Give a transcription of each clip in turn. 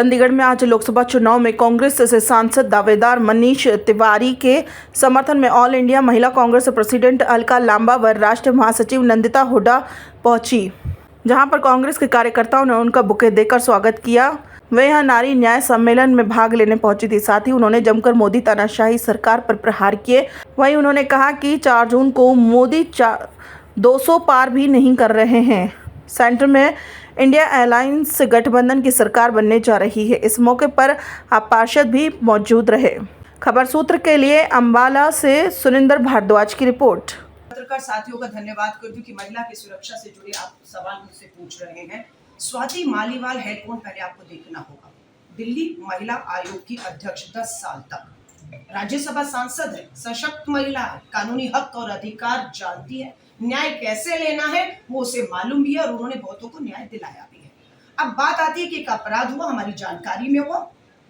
चंडीगढ़ में आज लोकसभा चुनाव में कांग्रेस से सांसद दावेदार मनीष तिवारी के समर्थन में ऑल इंडिया महिला कांग्रेस प्रेसिडेंट अलका लांबा व राष्ट्रीय महासचिव नंदिता हुड्डा पहुंची, जहां पर कांग्रेस के कार्यकर्ताओं ने उनका बुके देकर स्वागत किया। वे यहां नारी न्याय सम्मेलन में भाग लेने पहुंची थी। साथ ही उन्होंने जमकर मोदी तानाशाही सरकार पर प्रहार किए। वहीं उन्होंने कहा कि 4 जून को मोदी 200 पार भी नहीं कर रहे हैं। सेंटर में इंडिया अलायंस गठबंधन की सरकार बनने जा रही है। इस मौके पर आप पार्षद भी मौजूद रहे। खबर सूत्र के लिए अंबाला से सुनिंदर भारद्वाज की रिपोर्ट। पत्रकार साथियों का धन्यवाद करती हूँ कि महिला की सुरक्षा से जुड़े आप सवाल मुझसे पूछ रहे हैं। स्वाति मालीवाल है कौन, पहले आपको देखना होगा। दिल्ली महिला आयोग की अध्यक्ष 10 साल तक, राज्यसभा सांसद है, सशक्त महिला है, कानूनी हक और अधिकार जानती है, न्याय कैसे लेना है वो उसे मालूम भी है और उन्होंने बहुतों को न्याय दिलाया भी है। अब बात आती है कि एक अपराध हुआ, हमारी जानकारी में हुआ,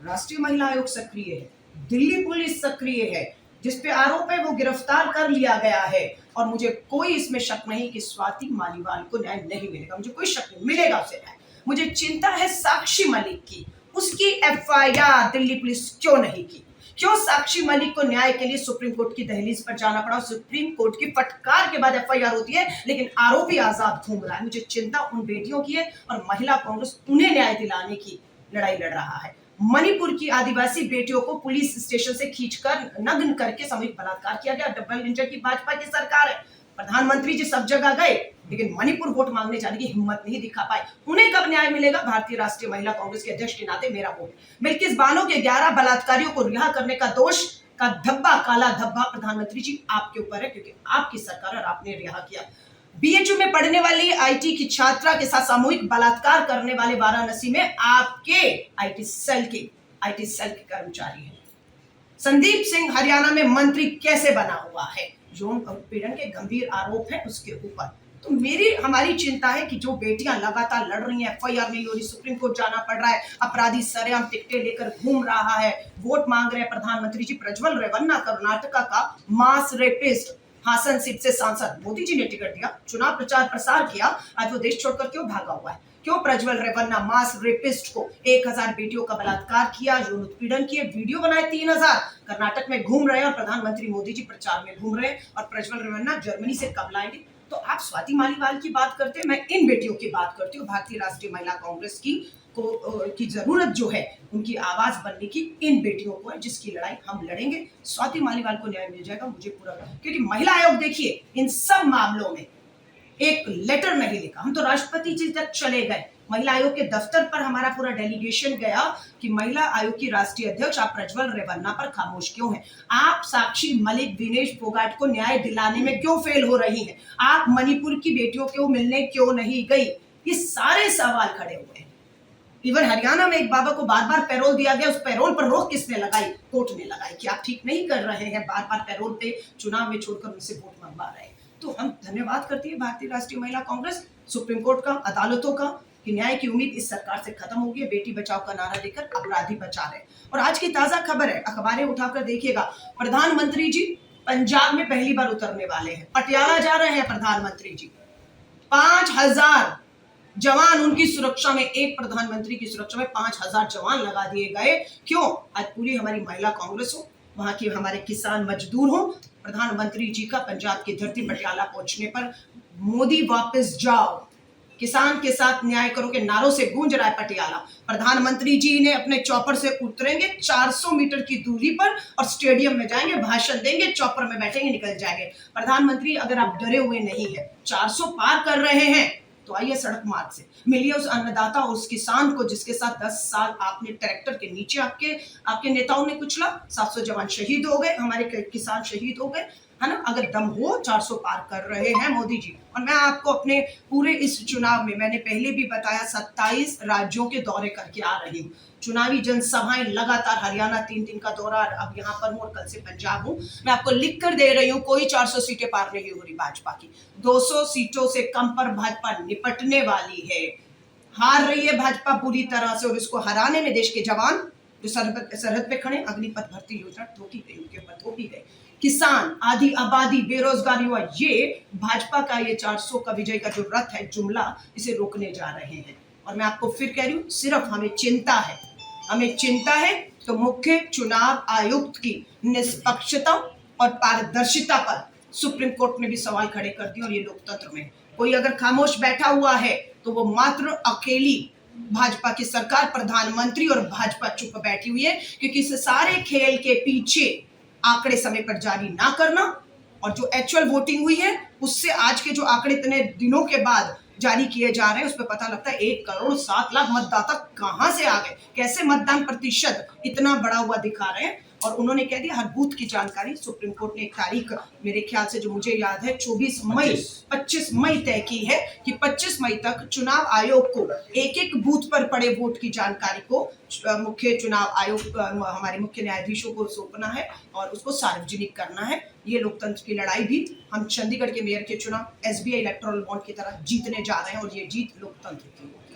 राष्ट्रीय महिला आयोग सक्रिय है, दिल्ली पुलिस सक्रिय है, जिसपे आरोप है वो गिरफ्तार कर लिया गया है और मुझे कोई इसमें शक नहीं कि स्वाति मालीवाल को न्याय नहीं मिलेगा। मुझे कोई शक नहीं, मिलेगा उसे न्याय। मुझे चिंता है साक्षी मलिक की, उसकी एफआईआर दिल्ली पुलिस क्यों नहीं की? क्यों साक्षी मलिक को न्याय के लिए सुप्रीम कोर्ट की दहलीज पर जाना पड़ा? सुप्रीम कोर्ट की फटकार के बाद एफआईआर होती है, लेकिन आरोपी आजाद घूम रहा है। मुझे चिंता उन बेटियों की है और महिला कांग्रेस उन्हें न्याय दिलाने की लड़ाई लड़ रहा है। मणिपुर की आदिवासी बेटियों को पुलिस स्टेशन से खींचकर नग्न करके सामूहिक बलात्कार किया गया। डबल इंजन की भाजपा की सरकार है, प्रधानमंत्री जी सब जगह गए, लेकिन मणिपुर वोट मांगने जाने की हिम्मत नहीं दिखा पाए। उन्हें कब न्याय मिलेगा? भारतीय राष्ट्रीय महिला कांग्रेस के अध्यक्ष के नाते मेरा वोट। बिल्किस बानो के 11 बलात्कारियों को रिहा करने का दोष का धब्बा, काला धब्बा प्रधानमंत्री जी आपके ऊपर है, क्योंकि आपकी सरकार और आपने रिहा किया। बीएचयू में पढ़ने वाली आईटी की छात्रा के साथ सामूहिक बलात्कार करने वाले वाराणसी में आपके आईटी सेल के कर्मचारी हैं। संदीप सिंह हरियाणा में मंत्री कैसे बना हुआ है? यौन उत्पीड़न के गंभीर आरोप है उसके ऊपर। तो हमारी चिंता है कि जो बेटियां लगातार लड़ रही हैं, एफआईआर नहीं हो रही, सुप्रीम कोर्ट जाना पड़ रहा है, अपराधी सरेआम टिकटें लेकर घूम रहा है, वोट मांग रहे हैं प्रधानमंत्री जी। प्रज्वल रेवन्ना कर्नाटका का मास रेपिस्ट, हासन सीट से सांसद, मोदी जी ने टिकट दिया, चुनाव प्रचार प्रसार किया, आज वो देश छोड़कर क्यों भागा हुआ है? क्यों प्रज्वल रेवन्ना मास रेपिस्ट को 1000 बेटियों का बलात्कार किया, यौन उत्पीड़न किए, वीडियो बनाए 3000, कर्नाटक में घूम रहे हैं और प्रधानमंत्री मोदी जी प्रचार में घूम रहे हैं, और प्रज्वल रेवन्ना जर्मनी से कब लाएंगे? तो आप स्वाति मालीवाल की बात करते हैं, मैं इन बेटियों की बात करती हूँ। भारतीय राष्ट्रीय महिला कांग्रेस की जरूरत जो है उनकी आवाज बनने की इन बेटियों को है, जिसकी लड़ाई हम लड़ेंगे। स्वाति मालीवाल को न्याय मिल जाएगा, मुझे पूरा, क्योंकि महिला आयोग देखिए इन सब मामलों में एक लेटर नहीं लिखा। हम तो राष्ट्रपति जी तक चले गए, महिला आयोग के दफ्तर पर हमारा पूरा डेलीगेशन गया कि महिला आयोग की राष्ट्रीय अध्यक्ष आप प्रज्वल रेवन्ना पर खामोश क्यों हैं? आप साक्षी मलिक, विनेश फोगाट को न्याय दिलाने में क्यों फेल हो रही हैं? आप मणिपुर की बेटियों को मिलने क्यों नहीं गई? ये सारे सवाल खड़े हुए हैं। इवन हरियाणा में एक बाबा को बार बार पैरोल दिया गया, उस पैरोल पर रोक किसने लगाई? कोर्ट ने लगाई कि आप ठीक नहीं कर रहे हैं, बार बार पैरोल पे चुनाव में छोड़कर उनसे वोट मंगवा रहे हैं। तो हम धन्यवाद करती है भारतीय राष्ट्रीय महिला कांग्रेस, सुप्रीम कोर्ट का, अदालतों का, कि न्याय की उम्मीद इस सरकार से खत्म हो गई है। बेटी बचाओ का नारा देकर अपराधी बचा रहे। और आज की ताजा खबर है, अखबारें उठाकर देखिएगा, प्रधानमंत्री जी पंजाब में पहली बार उतरने वाले हैं, पटियाला जा रहे हैं प्रधानमंत्री जी। 5000 जवान उनकी सुरक्षा में, एक प्रधानमंत्री की सुरक्षा में 5000 जवान लगा दिए गए। क्यों? आज पूरी हमारी महिला कांग्रेस हो, वहां के हमारे किसान मजदूर हो, प्रधानमंत्री जी का पंजाब की धरती पटियाला पहुंचने पर मोदी वापस जाओ, किसान के साथ न्याय करो के नारों से गूंज रहा है पटियाला। प्रधानमंत्री जी ने अपने चॉपर से उतरेंगे 400 मीटर की दूरी पर और स्टेडियम में जाएंगे, भाषण देंगे, चॉपर में बैठेंगे, निकल जाएंगे। प्रधानमंत्री अगर आप डरे हुए नहीं है, 400 पार कर रहे हैं, तो आइए सड़क मार्ग से मिलिए उस अन्नदाता और उस किसान को जिसके साथ 10 साल आपने ट्रैक्टर के नीचे आपके नेताओं ने कुचला। 700 जवान शहीद हो गए, हमारे किसान शहीद हो गए, है ना? अगर दम हो, 400 पार कर रहे हैं मोदी जी। और मैं आपको अपने पूरे इस चुनाव में, मैंने पहले भी बताया, 27 राज्यों के दौरे करके आ रही हूँ। चुनावी जनसभाएं लगातार, हरियाणा 3 दिन का दौरा, अब यहाँ पर हूँ, कल से पंजाब हूँ। मैं आपको लिख कर दे रही हूँ, कोई 400 सीटें पार नहीं हो रही भाजपा की। 200 सीटों से कम पर भाजपा निपटने वाली है। हार रही है भाजपा पूरी तरह से, और इसको हराने में देश के जवान जो सरहद पे खड़े, अग्निपथ भर्ती योजना थोपी गई, उनके ऊपर थोपी गई। किसान, आधी आबादी, बेरोजगार युवा, ये भाजपा का ये 400 का विजय का जो रथ है, जुमला, इसे रोकने जा रहे हैं। और मैं आपको फिर कह रही हूँ, सिर्फ हमें चिंता है हमें चिंता है तो मुख्य चुनाव आयुक्त की निष्पक्षता और पारदर्शिता पर सुप्रीम कोर्ट ने भी सवाल खड़े कर दिए। और ये लोकतंत्र में कोई अगर खामोश बैठा हुआ है तो वो मात्र अकेली भाजपा की सरकार, प्रधानमंत्री और भाजपा चुप बैठी हुई है, क्योंकि इस सारे खेल के पीछे आंकड़े समय पर जारी ना करना और जो एक्चुअल वोटिंग हुई है उससे आज के जो आंकड़े इतने दिनों के बाद जारी किए जा रहे हैं उस पर पता लगता है 1,07,00,000 मतदाता कहां से आ गए, कैसे मतदान प्रतिशत इतना बड़ा हुआ दिखा रहे हैं। और उन्होंने कह दिया हर बूथ की जानकारी सुप्रीम कोर्ट ने एक तारीख, मेरे ख्याल से जो मुझे याद है 25 मई तय की है कि 25 मई तक चुनाव आयोग को एक एक बूथ पर पड़े वोट की जानकारी को मुख्य चुनाव आयोग हमारे मुख्य न्यायाधीशों को सौंपना है और उसको सार्वजनिक करना है। ये लोकतंत्र की लड़ाई भी हम चंडीगढ़ के मेयर के चुनाव SBI इलेक्टोरल बॉन्ड की तरह जीतने जा रहे हैं और ये जीत लोकतंत्र की है।